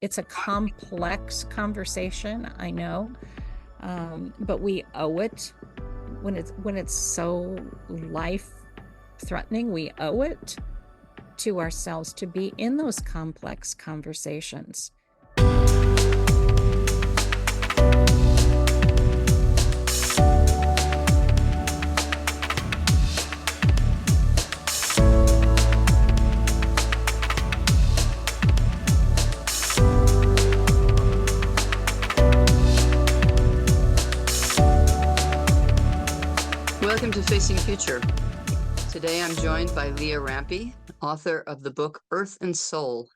it's a complex conversation, I know, but we owe it when it's so life threatening. We owe it to ourselves to be in those complex conversations. Welcome to Facing Future. Today I'm joined by Leah Rampy, author of the book Earth and Soul,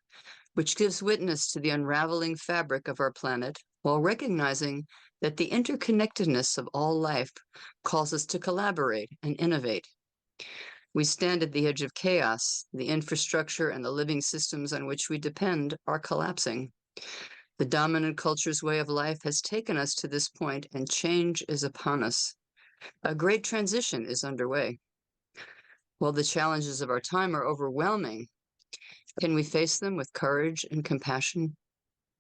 which gives witness to the unraveling fabric of our planet while recognizing that the interconnectedness of all life calls us to collaborate and innovate. We stand at the edge of chaos. The infrastructure and the living systems on which we depend are collapsing. The dominant culture's way of life has taken us to this point, and change is upon us. A great transition is underway. While the challenges of our time are overwhelming, can we face them with courage and compassion?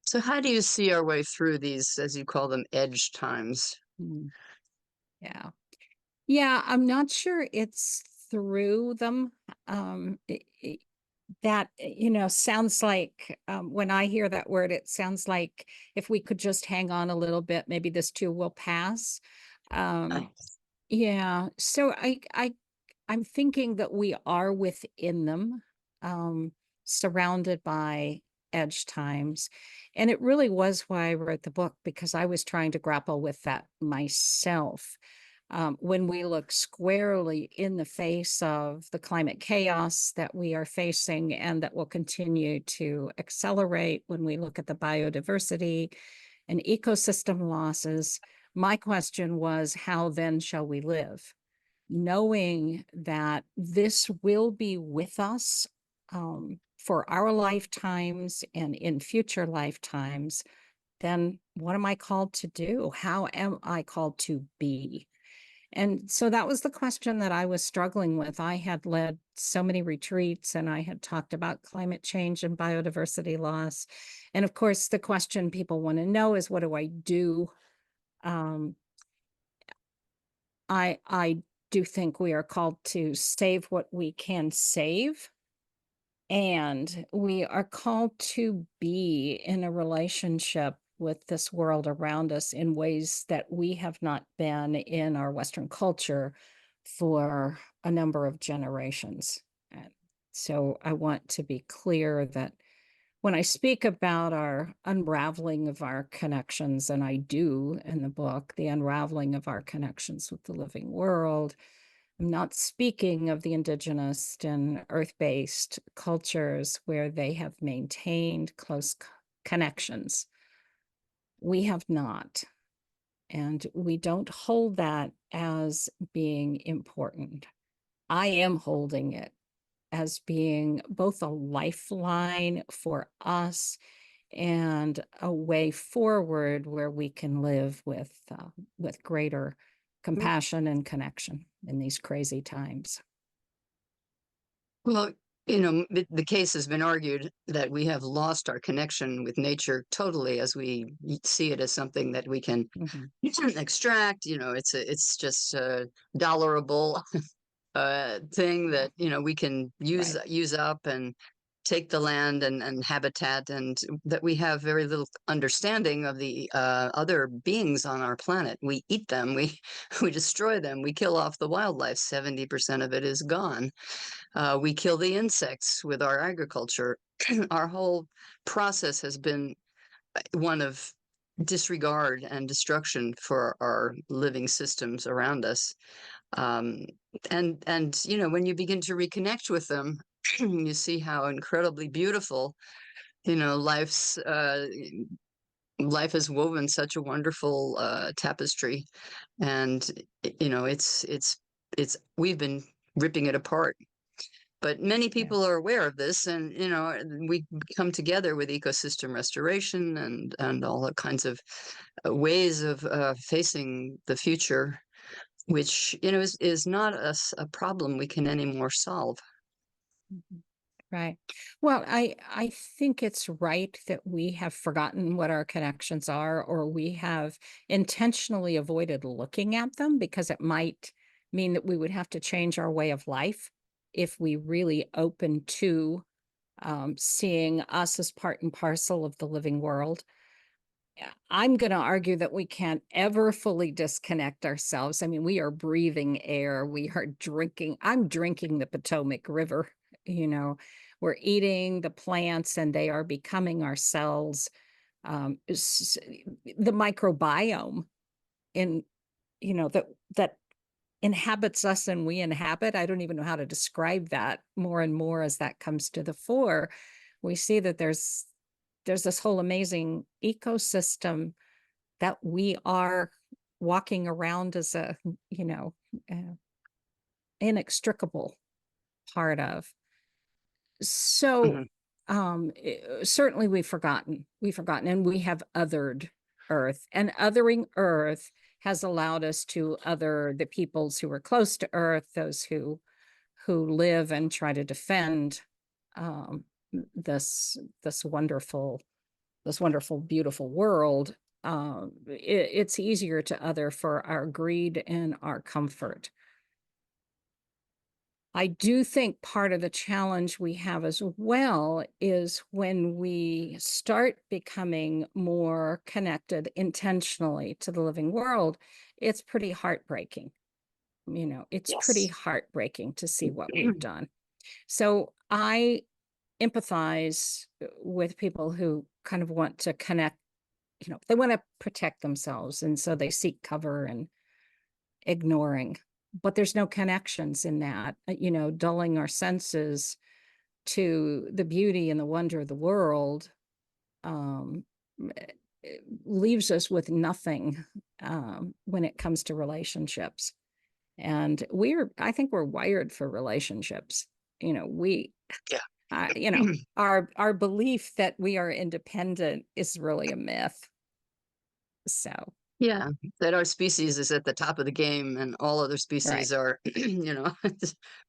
So how do you see our way through these, as you call them, edge times? Yeah. Yeah, I'm not sure it's through them. That, sounds like when I hear that word, it sounds like if we could just hang on a little bit, maybe this too will pass. Yeah. So I'm thinking that we are within them, surrounded by edge times. And it really was why I wrote the book, because I was trying to grapple with that myself. When we look squarely in the face of the climate chaos that we are facing and that will continue to accelerate, when we look at the biodiversity and ecosystem losses, my question was, how then shall we live? Knowing that this will be with us for our lifetimes and in future lifetimes, then what am I called to do? How am I called to be? And so that was the question that I was struggling with. I had led so many retreats and I had talked about climate change and biodiversity loss. And of course, the question people want to know is, what do I do? I do think we are called to save what we can save. And we are called to be in a relationship with this world around us in ways that we have not been in our Western culture for a number of generations. And so I want to be clear that when I speak about our unraveling of our connections, and I do in the book, the unraveling of our connections with the living world, I'm not speaking of the indigenous and earth-based cultures where they have maintained close connections. We have not, and we don't hold that as being important. I am holding it as being both a lifeline for us and a way forward where we can live with greater compassion and connection in these crazy times. Well, the case has been argued that we have lost our connection with nature totally, as we see it as something that we can extract. It's just a dollarable thing that we can use up and take the land and habitat, and that we have very little understanding of the other beings on our planet. We eat them, we we destroy them, we kill off the wildlife. 70% of it is gone. We kill the insects with our agriculture. Our whole process has been one of disregard and destruction for our living systems around us. And when you begin to reconnect with them, you see how incredibly beautiful, life's life has woven such a wonderful tapestry, and it's we've been ripping it apart. But many people are aware of this, and we come together with ecosystem restoration and all the kinds of ways of facing the future, which is not a problem we can anymore solve. Right. Well, I think it's right that we have forgotten what our connections are, or we have intentionally avoided looking at them because it might mean that we would have to change our way of life if we really open to seeing us as part and parcel of the living world. I'm going to argue that we can't ever fully disconnect ourselves. I mean, we are breathing air. We are drinking. I'm drinking the Potomac River. You know, we're eating the plants and they are becoming our cells. The microbiome in, that inhabits us and we inhabit. I don't even know how to describe that more and more as that comes to the fore. We see that there's this whole amazing ecosystem that we are walking around as a, uh, inextricable part of. So, Mhm. certainly we've forgotten, and we have othered Earth, and othering Earth has allowed us to other the peoples who are close to Earth, those who live and try to defend um, this wonderful, beautiful world. It's easier to other for our greed and our comfort. I do think part of the challenge we have as well is when we start becoming more connected intentionally to the living world, it's pretty heartbreaking. It's pretty Yes. heartbreaking to see what we've done. So I empathize with people who kind of want to connect, they want to protect themselves. And so they seek cover and ignoring, but there's no connections in that, dulling our senses to the beauty and the wonder of the world um, leaves us with nothing when it comes to relationships. And I think we're wired for relationships. You know, we, Yeah. our belief that we are independent is really a myth. So, Yeah, that our species is at the top of the game and all other right. species are,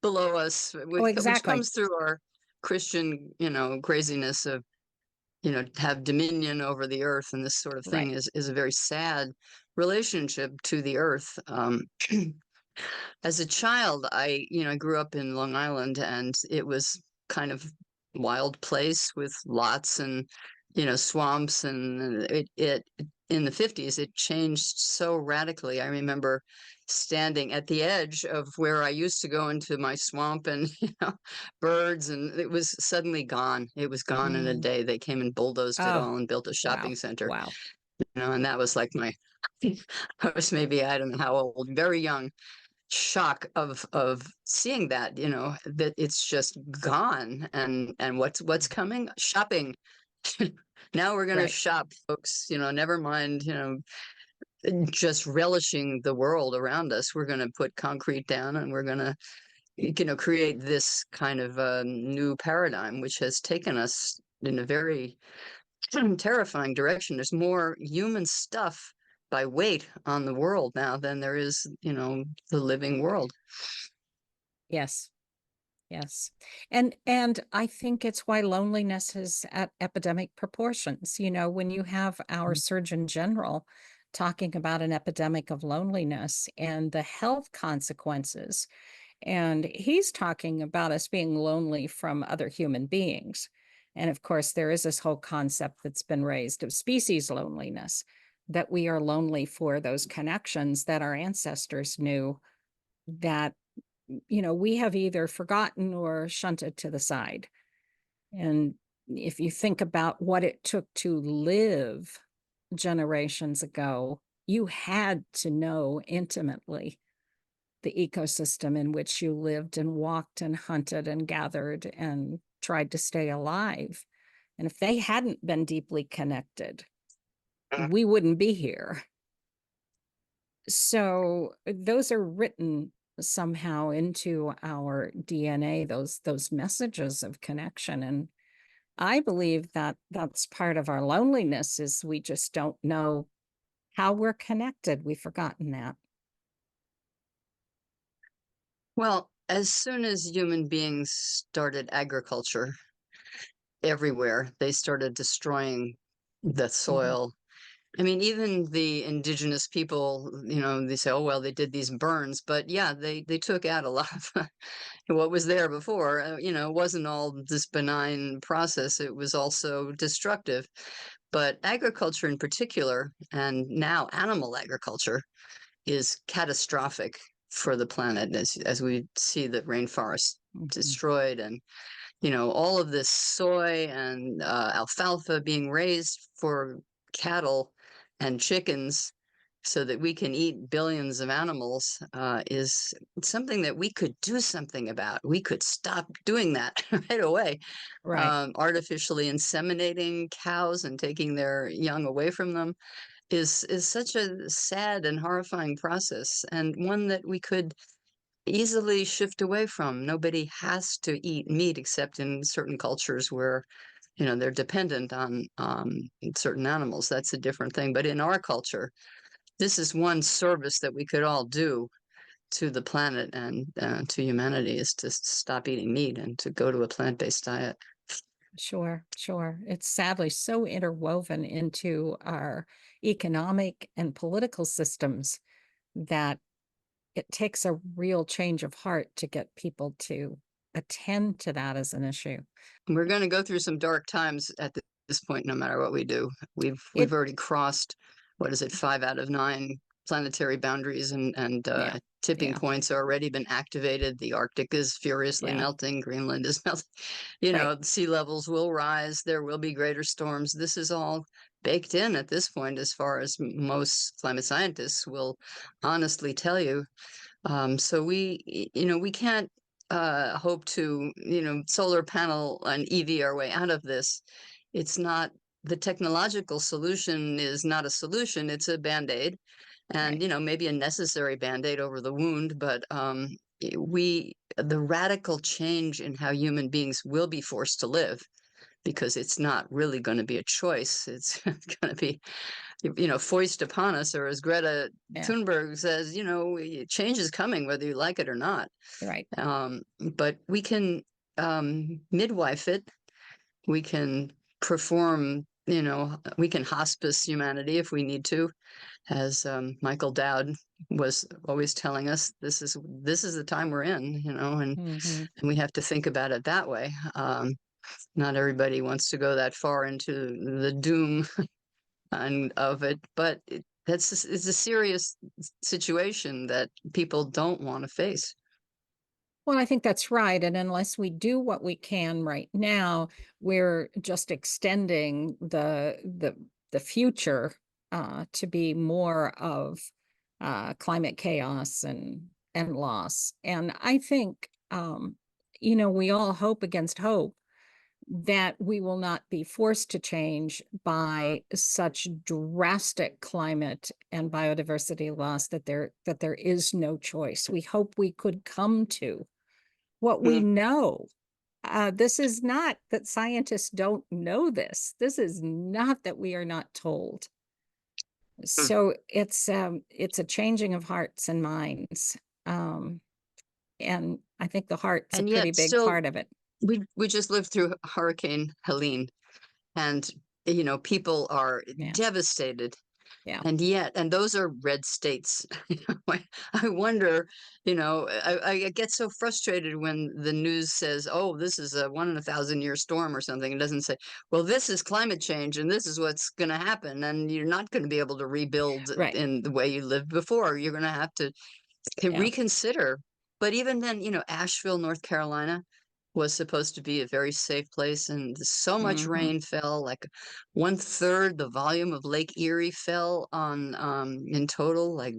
below us, Oh, which exactly. comes through our Christian, craziness of, have dominion over the earth and this sort of thing Right. is a very sad relationship to the earth. As a child, I grew up in Long Island and it was kind of wild place with lots and, swamps and it in the 50s, it changed so radically. I remember standing at the edge of where I used to go into my swamp and, birds, and it was suddenly gone. It was gone in a Mm. day. They came and bulldozed it Oh, all and built a wow. shopping center, Wow. and that was like I was maybe, I don't know how old, very young, shock of seeing that, that it's just gone. And what's coming? Shopping. Now we're gonna Right. shop, folks, never mind, just relishing the world around us. We're gonna put concrete down and we're gonna, create this kind of new paradigm, which has taken us in a very terrifying direction. There's more human stuff by weight on the world now than there is, the living world. Yes. Yes. And I think it's why loneliness is at epidemic proportions. When you have our Surgeon General talking about an epidemic of loneliness and the health consequences, and he's talking about us being lonely from other human beings. And of course, there is this whole concept that's been raised of species loneliness, that we are lonely for those connections that our ancestors knew that we have either forgotten or shunted to the side. And if you think about what it took to live generations ago, you had to know intimately the ecosystem in which you lived and walked and hunted and gathered and tried to stay alive. And if they hadn't been deeply connected, we wouldn't be here. So those are written somehow into our DNA, those messages of connection. And I believe that that's part of our loneliness is we just don't know how we're connected. We've forgotten that. Well, as soon as human beings started agriculture everywhere, they started destroying the soil. I mean, even the indigenous people, they say, oh, well, they did these burns, but yeah, they took out a lot of what was there before. It wasn't all this benign process. It was also destructive. But agriculture in particular, and now animal agriculture, is catastrophic for the planet as we see the rainforest destroyed, and all of this soy and alfalfa being raised for cattle and chickens so that we can eat billions of animals is something that we could do something about. We could stop doing that right away. Right. Artificially inseminating cows and taking their young away from them is such a sad and horrifying process, and one that we could easily shift away from. Nobody has to eat meat except in certain cultures where they're dependent on certain animals. That's a different thing. But in our culture, this is one service that we could all do to the planet and to humanity, is to stop eating meat and to go to a plant-based diet. Sure, sure. It's sadly so interwoven into our economic and political systems that it takes a real change of heart to get people to attend to that as an issue. We're going to go through some dark times at this point, no matter what we do. We've It, already crossed, what is it, 5 out of 9 planetary boundaries, and yeah, tipping yeah, points are already been activated. The Arctic is furiously yeah, melting. Greenland is melting. right. Sea levels will rise. There will be greater storms. This is all baked in at this point, as far as most climate scientists will honestly tell you. So we can't hope to, solar panel and EV our way out of this. It's not, the technological solution is not a solution. It's a band-aid, and, Right. maybe a necessary band-aid over the wound. But the radical change in how human beings will be forced to live, because it's not really going to be a choice. It's going to be foist upon us, or as Greta Yeah, Thunberg says, change is coming whether you like it or not. right. But we can midwife it. We can perform, we can hospice humanity if we need to, as Michael Dowd was always telling us. This is the time we're in, Hmm. and we have to think about it that way. Not everybody wants to go that far into the doom and of it, but it's a serious situation that people don't want to face. Well, I think that's right. And unless we do what we can right now, we're just extending the future to be more of climate chaos and loss. And I think we all hope against hope that we will not be forced to change by such drastic climate and biodiversity loss that there is no choice. We hope we could come to what we Mm. know. This is not that scientists don't know this. This is not that we are not told. Mm. So it's a changing of hearts and minds. Um, and I think the heart's a And pretty yet big still, part of it. we just lived through Hurricane Helene, and people are Yeah, devastated. yeah, And those are red states. I wonder, I get so frustrated when the news says, oh, this is a 1 in 1,000 year storm or something. It doesn't say, well, this is climate change and this is what's going to happen. And you're not going to be able to rebuild right. in the way you lived before. You're going to have to Yeah. reconsider. But even then, Asheville, North Carolina was supposed to be a very safe place, and so much Hmm. rain fell, like 1/3 the volume of Lake Erie fell on in total, like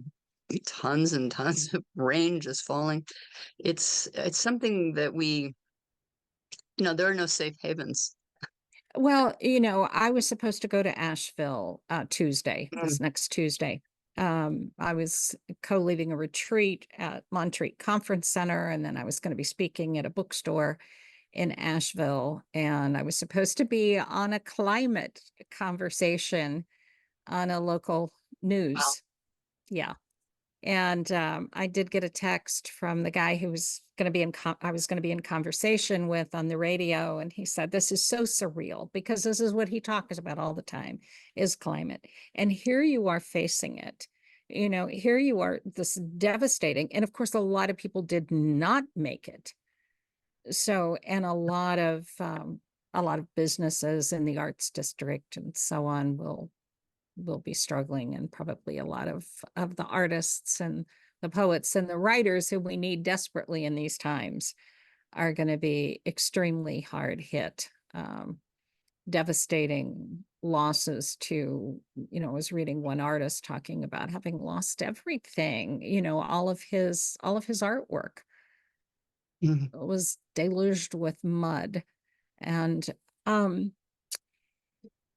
tons and tons of rain just falling. It's something that there are no safe havens. Well, I was supposed to go to Asheville Tuesday, Mm. this next Tuesday. I was co-leading a retreat at Montreat Conference Center, and then I was going to be speaking at a bookstore in Asheville, and I was supposed to be on a climate conversation on a local Well, news. Yeah. And I did get a text from the guy who was going to be I was going to be in conversation with on the radio. And he said, this is so surreal because this is what he talks about all the time is climate. And here you are facing it. You know, here you are, this devastating. And of course, a lot of people did not make it. So, and a lot of businesses in the arts district and so on will be struggling, and probably a lot of the artists and the poets and the writers who we need desperately in these times are going to be extremely hard hit. Devastating losses to, you know, I was reading one artist talking about having lost everything, you know, all of his artwork was deluged with mud. And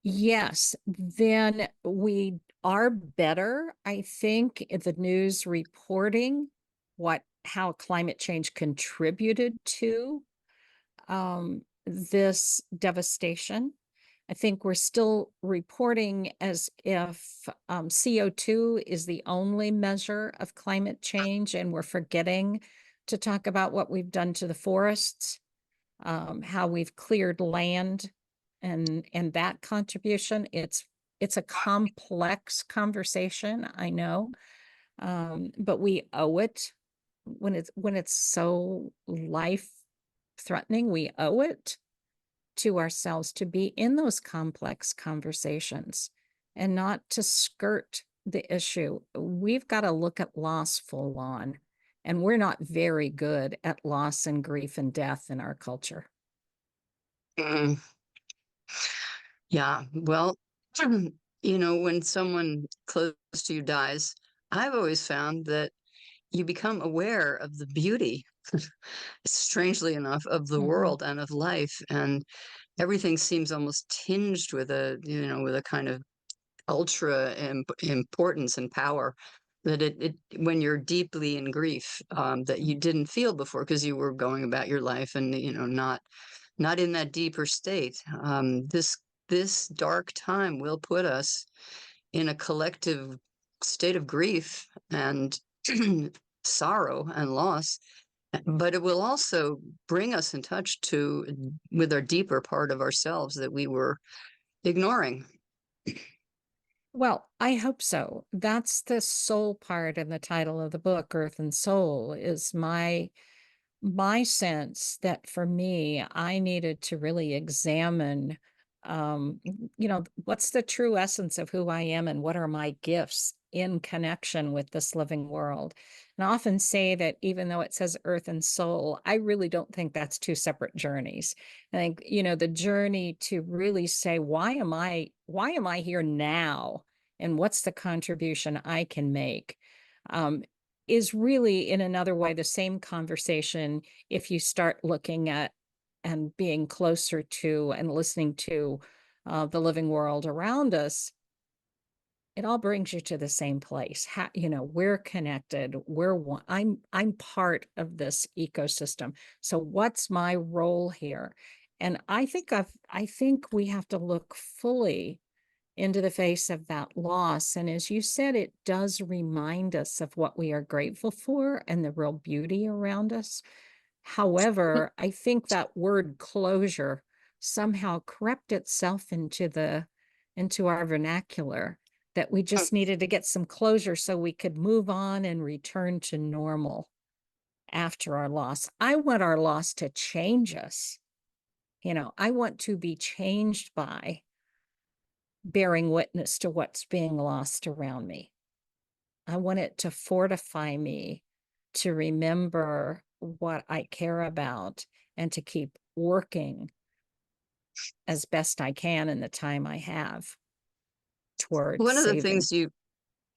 yes, then we are better, I think, in the news reporting how climate change contributed to this devastation. I think we're still reporting as if CO2 is the only measure of climate change, and we're forgetting to talk about what we've done to the forests, how we've cleared land, and that contribution. It's a complex conversation, I know, but we owe it when it's so life threatening. We owe it to ourselves to be in those complex conversations and not to skirt the issue. We've got to look at loss full on, and we're not very good at loss and grief and death in our culture. Mm. Yeah, well, you know, when someone close to you dies, I've always found that you become aware of the beauty, strangely enough, of the world and of life, and everything seems almost tinged with a kind of ultra importance and power that when you're deeply in grief, that you didn't feel before because you were going about your life and, you know, not in that deeper state. This dark time will put us in a collective state of grief and sorrow and loss, but it will also bring us in touch with our deeper part of ourselves that we were ignoring. Well, I hope so. That's the soul part in the title of the book, Earth and Soul, is my sense that for me, I needed to really examine, you know, what's the true essence of who I am and what are my gifts in connection with this living world. And I often say that even though it says earth and soul, I really don't think that's two separate journeys. I think, you know, the journey to really say, why am I here now? And what's the contribution I can make? Is really in another way the same conversation if you start looking at and being closer to and listening to the living world around us. It all brings you to the same place. You know, we're connected. We're one. I'm part of this ecosystem. So what's my role here? And I think we have to look fully into the face of that loss. And as you said, it does remind us of what we are grateful for and the real beauty around us. However, I think that word closure somehow crept itself into our vernacular, that we just needed to get some closure so we could move on and return to normal after our loss. I want our loss to change us. You know, I want to be changed by bearing witness to what's being lost around me. I want it to fortify me to remember what I care about and to keep working as best I can in the time I have towards One of the saving. things you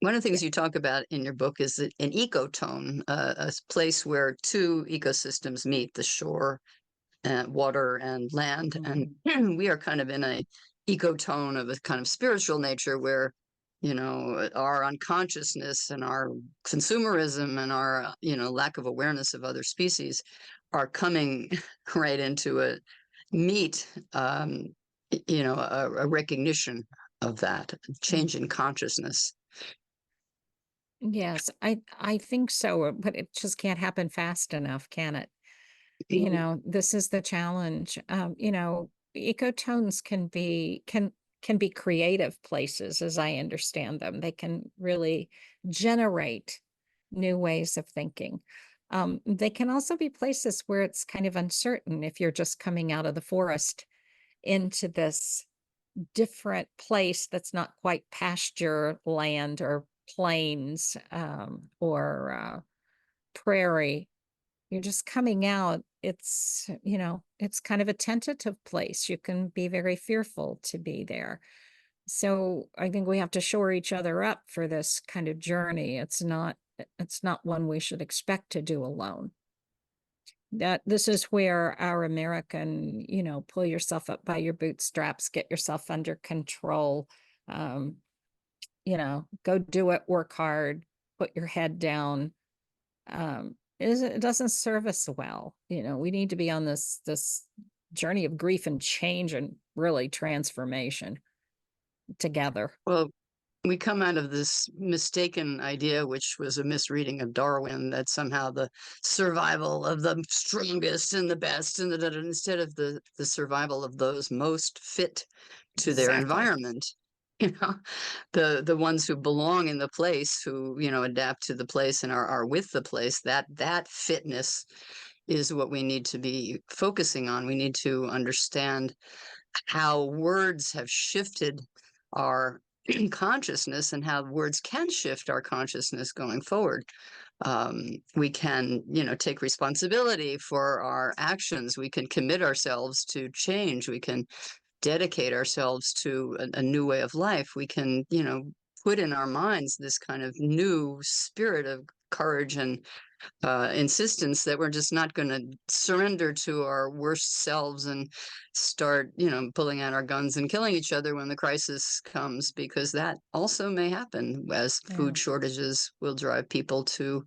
One of the Yeah. things you talk about in your book is that an ecotone, a place where two ecosystems meet, the shore, water, and land. Mhm. And we are kind of in a ecotone of a kind of spiritual nature where, you know, our unconsciousness and our consumerism and our, you know, lack of awareness of other species are coming right into a meet, you know, a recognition of that change in consciousness. Yes, I think so, but it just can't happen fast enough, can it? This is the challenge. Ecotones can be creative places, as I understand them. They can really generate new ways of thinking. They can also be places where it's kind of uncertain if you're just coming out of the forest into this different place that's not quite pasture land or plains, or prairie. You're just coming out. It's kind of a tentative place. You can be very fearful to be there. So I think we have to shore each other up for this kind of journey. It's not one we should expect to do alone. That this is where our American, pull yourself up by your bootstraps, get yourself under control, um, go do it, work hard, put your head down. It doesn't serve us well. We need to be on this journey of grief and change and really transformation together. Well, we come out of this mistaken idea, which was a misreading of Darwin, that somehow the survival of the strongest and the best, and instead of the survival of those most fit to their Exactly. environment. You know, the ones who belong in the place, who adapt to the place and are with the place. That fitness is what we need to be focusing on. We need to understand how words have shifted our consciousness and how words can shift our consciousness going forward. We can, take responsibility for our actions. We can commit ourselves to change. We can dedicate ourselves to a new way of life. We can, put in our minds this kind of new spirit of courage and insistence that we're just not going to surrender to our worst selves and start, pulling out our guns and killing each other when the crisis comes, because that also may happen, as Yeah. food shortages will drive people to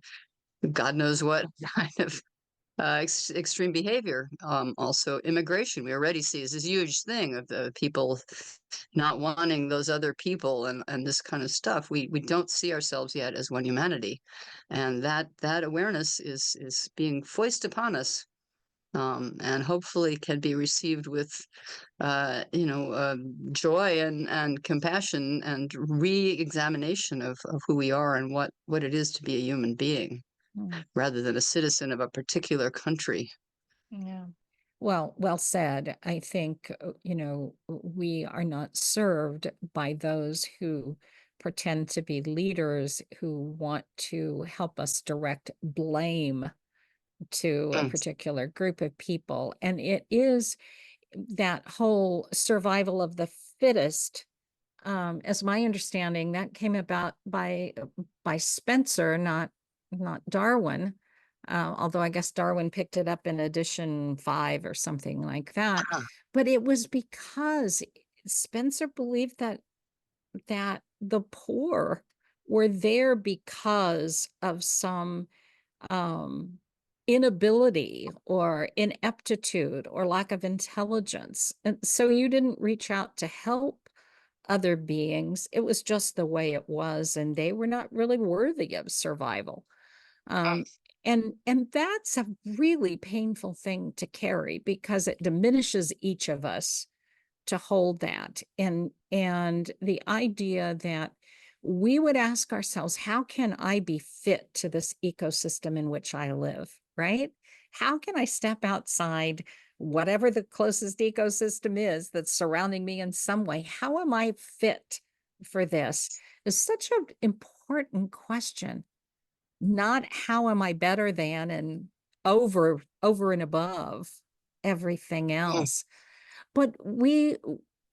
God knows what kind of extreme behavior. Also, immigration. We already see is this huge thing of the people not wanting those other people, and this kind of stuff. We don't see ourselves yet as one humanity, and that awareness is being foisted upon us. And hopefully can be received with, joy and compassion and re-examination of who we are and what it is to be a human being, Mm. rather than a citizen of a particular country. Yeah. Well said. I think, we are not served by those who pretend to be leaders who want to help us direct blame to a Mm. particular group of people. And it is that whole survival of the fittest, as my understanding, that came about by Spencer, not Darwin. Although I guess Darwin picked it up in edition 5 or something like that. Ah, But it was because Spencer believed that the poor were there because of some um, inability or ineptitude or lack of intelligence. And so you didn't reach out to help other beings. It was just the way it was, and they were not really worthy of survival. ah, Um, and that's a really painful thing to carry because it diminishes each of us to hold that. And the idea that we would ask ourselves, how can I be fit to this ecosystem in which I live, right? How can I step outside whatever the closest ecosystem is that's surrounding me in some way? How am I fit for this? Is such an important question. Not how am I better than and over and above everything mm, else. But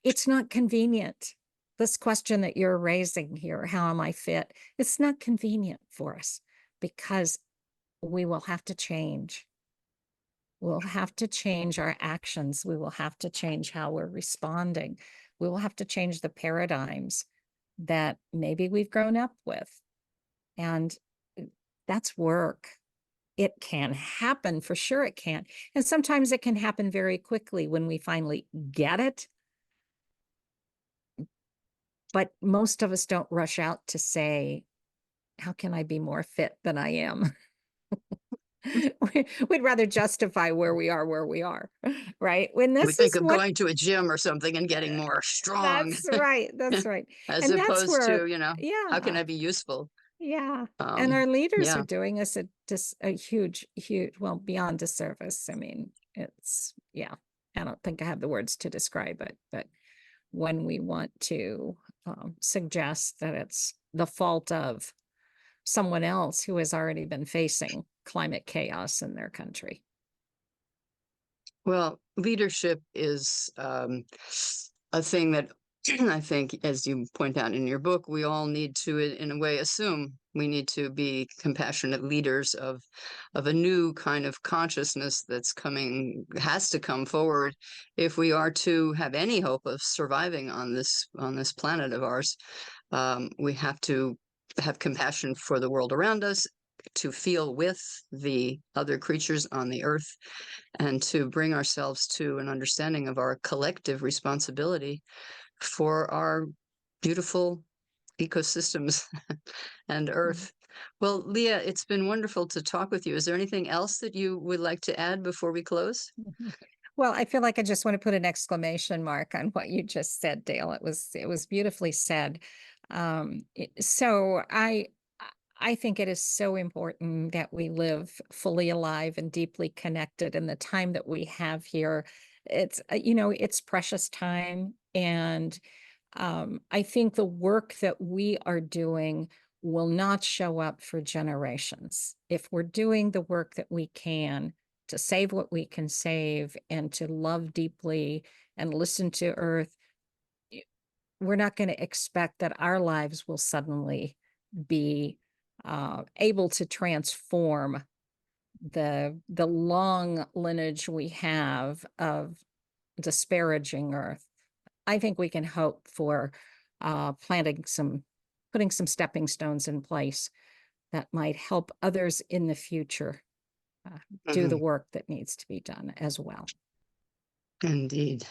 it's not convenient. This question that you're raising here, how am I fit? It's not convenient for us because we will have to change. We'll have to change our actions. We will have to change how we're responding. We will have to change the paradigms that maybe we've grown up with. And that's work. It can happen, for sure it can. And sometimes it can happen very quickly when we finally get it. But most of us don't rush out to say, how can I be more fit than I am? We'd rather justify where we are, right? When We this think is of what going to a gym or something and getting more strong, that's right. That's right. as And that's opposed where, to, how can yeah, I be useful? yeah. And our leaders are Yeah. doing us a huge, huge, well, beyond disservice. I mean, it's, yeah, I don't think I have the words to describe it, but when we want to suggest that it's the fault of someone else who has already been facing climate chaos in their country. Well, leadership is a thing that I think, as you point out in your book, we all need to, in a way, assume we need to be compassionate leaders of a new kind of consciousness that's coming, has to come forward if we are to have any hope of surviving on this planet of ours. We have to have compassion for the world around us, to feel with the other creatures on the earth, and to bring ourselves to an understanding of our collective responsibility for our beautiful ecosystems and Mhm. earth. Well, Leah, it's been wonderful to talk with you. Is there anything else that you would like to add before we close? Mhm. Well, I feel like I just want to put an exclamation mark on what you just said, Dale. It was beautifully said. So I think it is so important that we live fully alive and deeply connected in the time that we have here. It's it's precious time, and I think the work that we are doing will not show up for generations. If we're doing the work that we can to save what we can save and to love deeply and listen to Earth, we're not going to expect that our lives will suddenly be able to transform the long lineage we have of disparaging Earth. I think we can hope for putting some stepping stones in place that might help others in the future uh, do the Mhm. work that needs to be done as well. Indeed.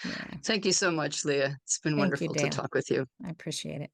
Yeah. Thank you so much, Leah. It's been Thank you, wonderful to Dale. talk with you. I appreciate it.